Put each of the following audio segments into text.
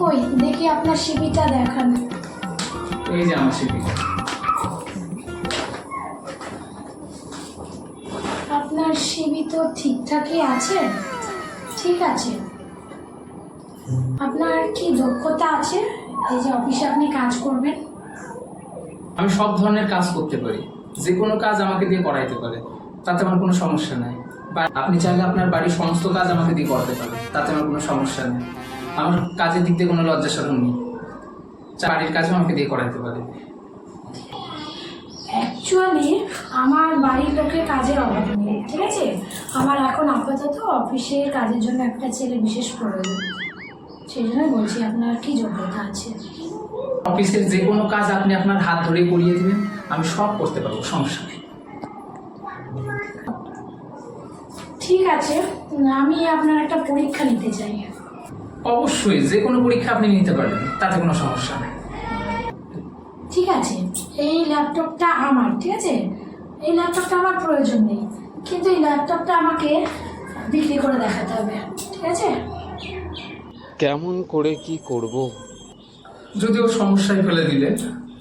কই দেখি আপনার সিভিটা দেখান। এই যে আমার সিভি। আপনার সিভি তো ঠিকঠাকই আছে। ঠিক আছে, আপনার কি দক্ষতা আছে এই যে অফিসে আপনি কাজ করবেন? আমি সব ধরনের কাজ করতে পারি, যে কোনো কাজ আমাকে দিয়ে করাইতে পারে, তাতে আমার কোনো সমস্যা নাই। বা আপনি চাইলে আপনার বাড়ির সমস্ত কাজ আমাকে দিয়ে করাতে পারেন, তাতে আমার কোনো সমস্যা নেই। আমার কাজের দিক দিয়ে কোনো লজ্জা শরম নেই, বাড়ির কাজও আমাকে দিয়ে করাইতে পারে। অ্যাকচুয়ালি আমার বাড়ির লোকের কাজের অভাব নেই, ঠিক আছে। আমার এখন আপাতত অফিসের কাজের জন্য একটা ছেলে বিশেষ প্রয়োজন, সেই জন্য বলছি আপনার কি যোগ্যতা আছে। অফিসের যে কোনো কাজ আপনি আপনার হাত ধরে করিয়ে দিবেন, আমি সব করতে পারবো, সমস্যা নেই। ঠিক আছে, আমি আপনার একটা পরীক্ষা নিতে চাই। অবশ্যই যে কোনো পরীক্ষা আপনি নিতে পারবেন, তাতে কোনো সমস্যা নেই। ঠিক আছে, এই ল্যাপটপটা আমার, ঠিক আছে। এই ল্যাপটপটা আমার প্রয়োজন নেই, কিন্তু এই ল্যাপটপটা আমাকে বিক্রি করে দেখাতে হবে, ঠিক আছে। কেমন করে কি করব? যদিও সমস্যায় ফেলে দিলে,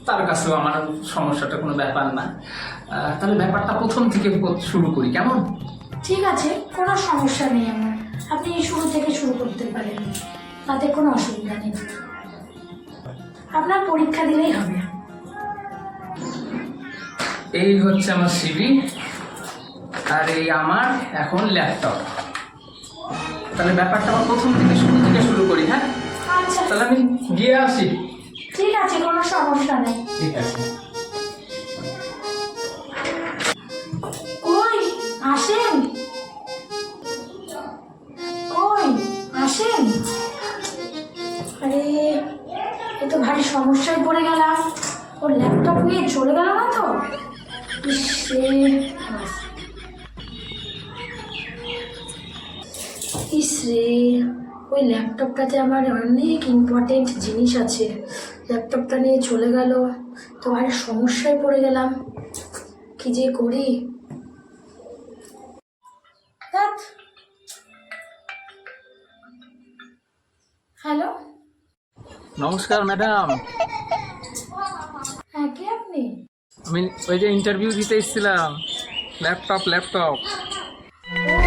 তার কাছেও আমার সমস্যাটা কোনো ব্যাপার না। তাহলে ব্যাপারটা প্রথম থেকে শুরু করি, কেমন? ঠিক আছে, কোনো সমস্যা নেই আমার, আপনি শুরু থেকে শুরু করতে পারেন, তাতে কোনো অসুবিধা নেই। আপনার পরীক্ষা দিলেই হবে। এই হচ্ছে আমার সিভি, আর এই আমার এখন ল্যাপটপ। তাহলে ব্যাপারটা আমার প্রথম থেকে শুরু করি, হ্যাঁ? আচ্ছা, তাহলে আমি গিয়ে আসি। ঠিক আছে, কোনো সমস্যা নেই। ঠিক আছে। কই আসেন, কই আসেন। আরে এ তো ভারী সমস্যায় পড়ে গেলাম, ওর ল্যাপটপ নিয়ে চলে গেল না তো। ইসরে, ওই ল্যাপটপটাতে আমার অনেক ইম্পর্টেন্ট জিনিস আছে, ল্যাপটপটা নিয়ে চলে গেল তো ভারী সমস্যায় পড়ে গেলাম, কি যে করি। হ্যালো, নমস্কার ম্যাডাম, হ্যাঁ কে আপনি? আমি ওই যে ইন্টারভিউ দিতে এসেছিলাম, ল্যাপটপ। ও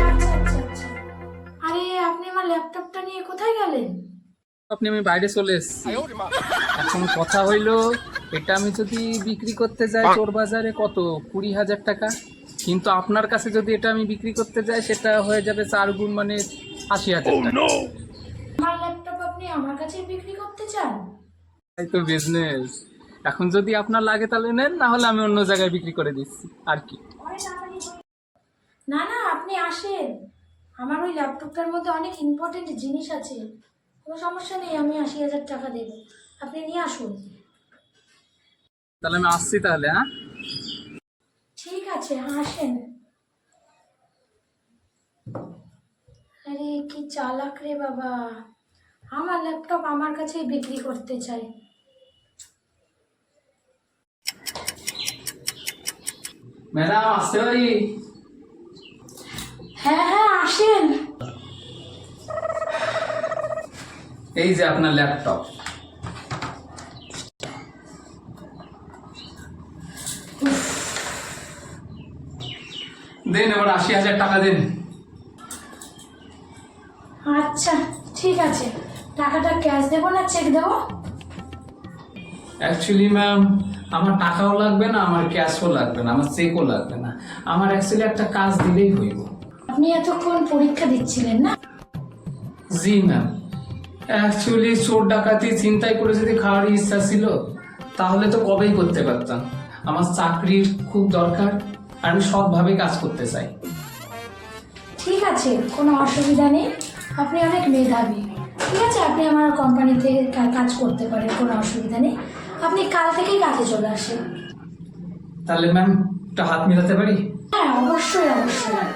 আচ্ছা আচ্ছা আচ্ছা। আরে আপনি আমার ল্যাপটপটা নিয়ে কোথায় গেলেন? আমি বাইরে চলে এসেছি। এখন কথা হইলো, এটা আমি যদি বিক্রি করতে যাই চোর বাজারে কত 20,000 টাকা, কিন্তু আপনার কাছে যদি এটা আমি বিক্রি করতে যাই সেটা হয়ে যাবে 4 গুণ, মানে 80,000 টাকা। আমার ল্যাপটপ আপনি আমার কাছেই বিক্রি করতে চান? তাই তো বিজনেস। এখন যদি আপনার লাগে তাহলে নেন, না হলে আমি অন্য জায়গায় বিক্রি করে দিচ্ছি, আর কি। না না, আপনি আসেন, আমার ওই ল্যাপটপটার মধ্যে অনেক ইম্পর্টেন্ট জিনিস আছে, কোনো সমস্যা নেই, আমি 80,000 টাকা দেবো, আপনি নিয়ে আসুন। তাহলে আমি আসছি তাহলে, হ্যাঁ? ঠিক আছে, আসেন। আরে কি চালাক রে বাবা, আমার ল্যাপটপ আমার কাছেই বিক্রি করতে চাই। ম্যাডাম আসতে পারি? হ্যাঁ হ্যাঁ আসেন। এই যে আপনার ল্যাপটপ। দেন এবার 80,000 টাকা দেন। আচ্ছা ঠিক আছে, টাকাটা ক্যাশ দেবো না চেক দেবো? অ্যাকচুয়ালি ম্যাম, আমার টাকাও লাগবে না, আমার ক্যাশও লাগবে না, আমার চেকও লাগবে না, আমার অ্যাকচুয়ালি একটা কাজ দিলেই হইব। আপনি এতক্ষণ পরীক্ষা দিচ্ছিলেন না? জি ম্যাম, অ্যাকচুয়ালি চোর ডাকাতি চিন্তাই করে যদি খাওয়ার ইচ্ছা ছিল তাহলে তো কবেই করতে পারতাম। আমার চাকরির খুব দরকার, আর আমি সৎভাবে কাজ করতে চাই। ঠিক আছে, কোনো অসুবিধা নেই, আপনি অনেক মেধাবী, ঠিক আছে, আপনি আমার কোম্পানিতে কাজ করতে পারেন, কোনো অসুবিধা নেই, আপনি কাল থেকেই কাজে চলে আসেন। তাহলে ম্যাম একটা হাত মিলাতে পারি? হ্যাঁ অবশ্যই অবশ্যই।